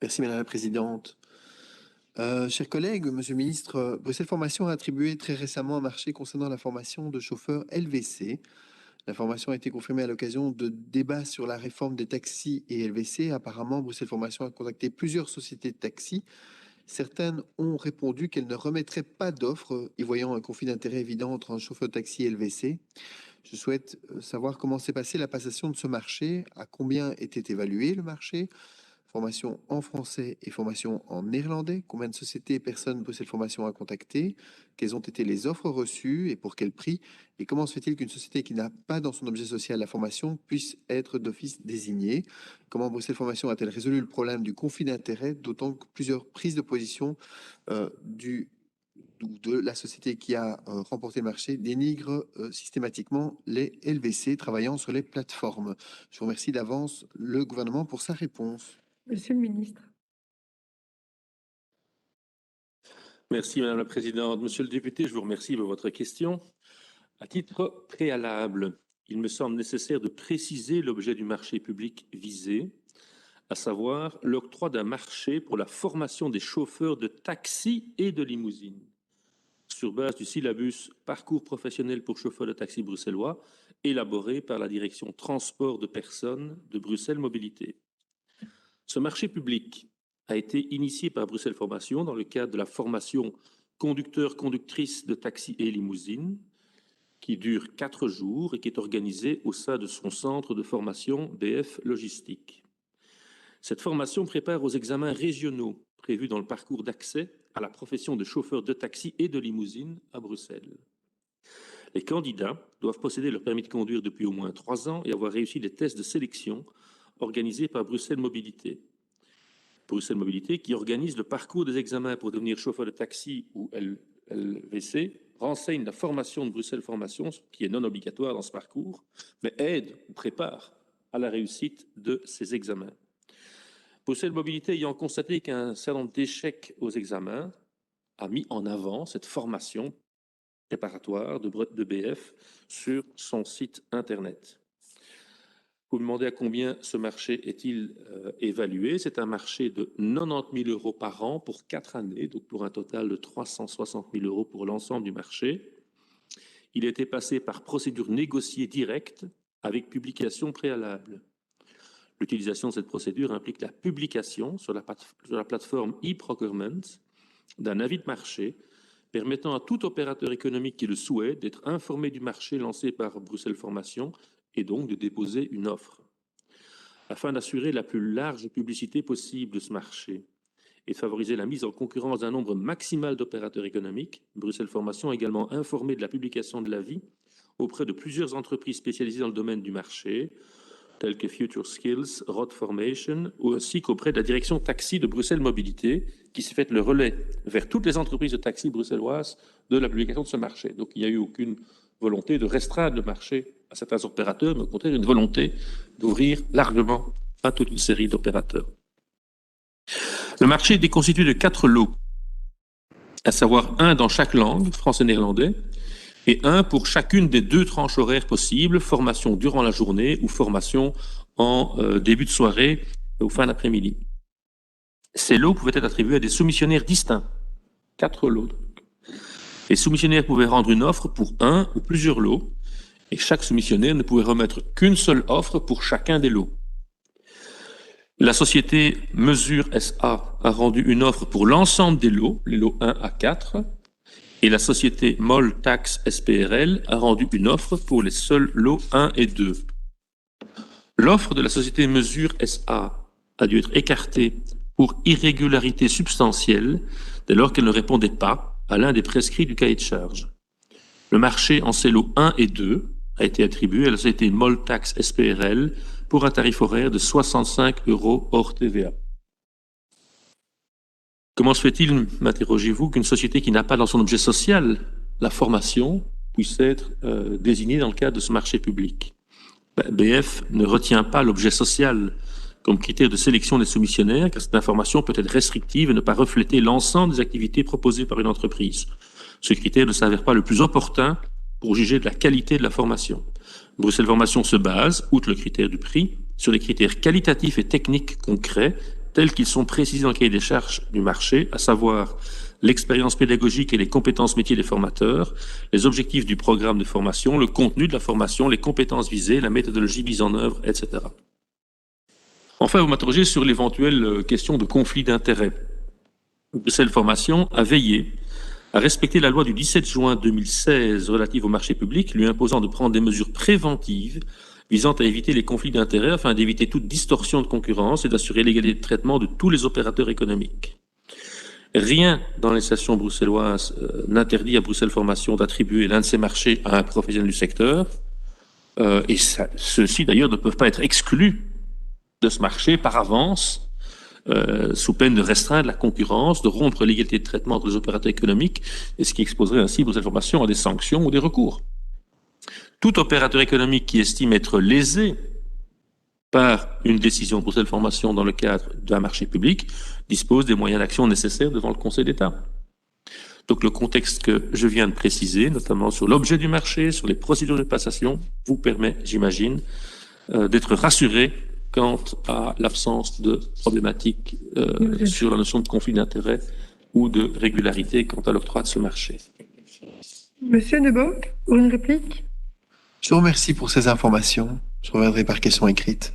Merci Madame la Présidente. Chers collègues, Monsieur le Ministre, Bruxelles Formation a attribué très récemment un marché concernant la formation de chauffeurs LVC. La formation a été confirmée à l'occasion de débats sur la réforme des taxis et LVC. Apparemment, Bruxelles Formation a contacté plusieurs sociétés de taxis. Certaines ont répondu qu'elles ne remettraient pas d'offres, y voyant un conflit d'intérêt évident entre un chauffeur de taxi et LVC. Je souhaite savoir comment s'est passée la passation de ce marché, à combien était évalué le marché, formation en français et formation en néerlandais. Combien de sociétés et personnes Bruxelles Formation a contacté? Quelles ont été les offres reçues et pour quel prix? Et comment se fait-il qu'une société qui n'a pas dans son objet social la formation puisse être d'office désignée? Comment Bruxelles Formation a-t-elle résolu le problème du conflit d'intérêts, d'autant que plusieurs prises de position de la société qui a remporté le marché dénigre systématiquement les LVC travaillant sur les plateformes? Je vous remercie d'avance le gouvernement pour sa réponse. Monsieur le ministre. Merci Madame la Présidente. Monsieur le député, je vous remercie pour votre question. À titre préalable, il me semble nécessaire de préciser l'objet du marché public visé, à savoir l'octroi d'un marché pour la formation des chauffeurs de taxi et de limousine, sur base du syllabus Parcours professionnel pour chauffeurs de taxi bruxellois, élaboré par la direction transport de personnes de Bruxelles Mobilité. Ce marché public a été initié par Bruxelles Formation dans le cadre de la formation conducteur-conductrice de taxi et limousine, qui dure 4 jours et qui est organisée au sein de son centre de formation BF Logistique. Cette formation prépare aux examens régionaux prévus dans le parcours d'accès à la profession de chauffeur de taxi et de limousine à Bruxelles. Les candidats doivent posséder leur permis de conduire depuis au moins 3 ans et avoir réussi les tests de sélection organisés par Bruxelles Mobilité. Bruxelles Mobilité, qui organise le parcours des examens pour devenir chauffeur de taxi ou LVC, renseigne la formation de Bruxelles Formation, qui est non obligatoire dans ce parcours, mais aide ou prépare à la réussite de ces examens. Bruxelles Mobilité ayant constaté qu'un certain nombre d'échecs aux examens a mis en avant cette formation préparatoire de BF sur son site Internet. Vous me demandez à combien ce marché est-il évalué. C'est un marché de 90 000 € par an pour 4 années, donc pour un total de 360 000 € pour l'ensemble du marché. Il a été passé par procédure négociée directe avec publication préalable. L'utilisation de cette procédure implique la publication sur la plateforme e-procurement d'un avis de marché permettant à tout opérateur économique qui le souhaite d'être informé du marché lancé par Bruxelles Formation et donc de déposer une offre. Afin d'assurer la plus large publicité possible de ce marché et de favoriser la mise en concurrence d'un nombre maximal d'opérateurs économiques, Bruxelles Formation a également informé de la publication de l'avis auprès de plusieurs entreprises spécialisées dans le domaine du marché, telles que Future Skills, Road Formation, ainsi qu'auprès de la direction taxi de Bruxelles Mobilité, qui s'est fait le relais vers toutes les entreprises de taxi bruxelloises de la publication de ce marché. Donc il n'y a eu aucune volonté de restreindre le marché à certains opérateurs, mais au contraire une volonté d'ouvrir largement à toute une série d'opérateurs. Le marché est déconstitué de 4 lots, à savoir un dans chaque langue, français et néerlandais, et un pour chacune des 2 tranches horaires possibles, formation durant la journée ou formation en début de soirée ou fin d'après-midi. Ces lots pouvaient être attribués à des soumissionnaires distincts, 4 lots. Les soumissionnaires pouvaient rendre une offre pour un ou plusieurs lots, et chaque soumissionnaire ne pouvait remettre qu'une seule offre pour chacun des lots. La société Mesure SA a rendu une offre pour l'ensemble des lots, les lots 1 à 4, et la société MOL Tax SPRL a rendu une offre pour les seuls lots 1 et 2. L'offre de la société Mesure SA a dû être écartée pour irrégularité substantielle dès lors qu'elle ne répondait pas à l'un des prescrits du cahier de charge. Le marché en ces lots 1 et 2 a été attribué à la société MOL Tax SPRL pour un tarif horaire de 65 € hors TVA. Comment se fait-il, m'interrogez-vous, qu'une société qui n'a pas dans son objet social la formation puisse être désignée dans le cadre de ce marché public? BF ne retient pas l'objet social comme critère de sélection des soumissionnaires, car cette information peut être restrictive et ne pas refléter l'ensemble des activités proposées par une entreprise. Ce critère ne s'avère pas le plus opportun pour juger de la qualité de la formation. Bruxelles Formation se base, outre le critère du prix, sur des critères qualitatifs et techniques concrets tels qu'ils sont précisés dans le cahier des charges du marché, à savoir l'expérience pédagogique et les compétences métiers des formateurs, les objectifs du programme de formation, le contenu de la formation, les compétences visées, la méthodologie mise en œuvre, etc. Enfin, vous m'interrogez sur l'éventuelle question de conflit d'intérêts. Bruxelles Formation a veillé à respecter la loi du 17 juin 2016 relative au marché public, lui imposant de prendre des mesures préventives visant à éviter les conflits d'intérêts afin d'éviter toute distorsion de concurrence et d'assurer l'égalité de traitement de tous les opérateurs économiques. Rien dans les législation bruxelloise n'interdit à Bruxelles Formation d'attribuer l'un de ses marchés à un professionnel du secteur. Et ceux-ci, d'ailleurs, ne peuvent pas être exclus de ce marché par avance, sous peine de restreindre la concurrence, de rompre l'égalité de traitement entre les opérateurs économiques, et ce qui exposerait ainsi Bruxelles Formation à des sanctions ou des recours. Tout opérateur économique qui estime être lésé par une décision de Bruxelles Formation dans le cadre d'un marché public dispose des moyens d'action nécessaires devant le Conseil d'État. Donc le contexte que je viens de préciser, notamment sur l'objet du marché, sur les procédures de passation, vous permet, j'imagine, d'être rassuré quant à l'absence de problématiques sur la notion de conflit d'intérêts ou de régularité quant à l'octroi de ce marché. Monsieur Nebo, pour une réplique? Je vous remercie pour ces informations. Je reviendrai par question écrite.